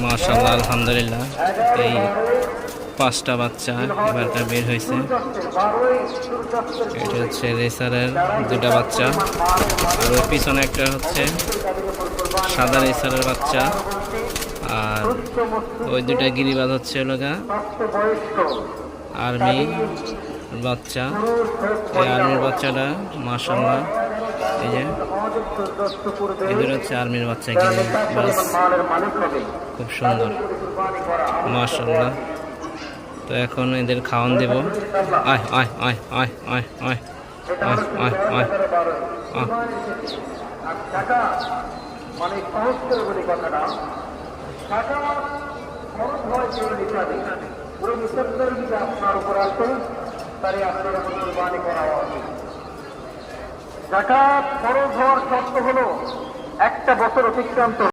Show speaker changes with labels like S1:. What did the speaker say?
S1: মাশাআল্লাহ, আলহামদুলিল্লাহ। এই 5টা বাচ্চা এবারকার বের হয়েছে। এটা হচ্ছে রেসারের 2টা বাচ্চা, আর ওই পিছনে একটা হচ্ছে সাদা রেসারের বাচ্চা, আর ওই 2টা গিরিবাজ হচ্ছে লোগা আর্মি বাচ্চা। এই আর্মির বাচ্চাটা মাশাআল্লাহ, এই যে এদের হচ্ছে আর্মির বাচ্চা, গিরিবাজ, খুব সুন্দর মাশাআল্লাহ। তো এখন এদের খাওয়ান দেব। আয় আয় আয় আয় আয় আয় আয় আয় আয় আয়।
S2: জাকাত ফরজ হওয়ার শর্ত হলো একটা বছর অতিক্রান্ত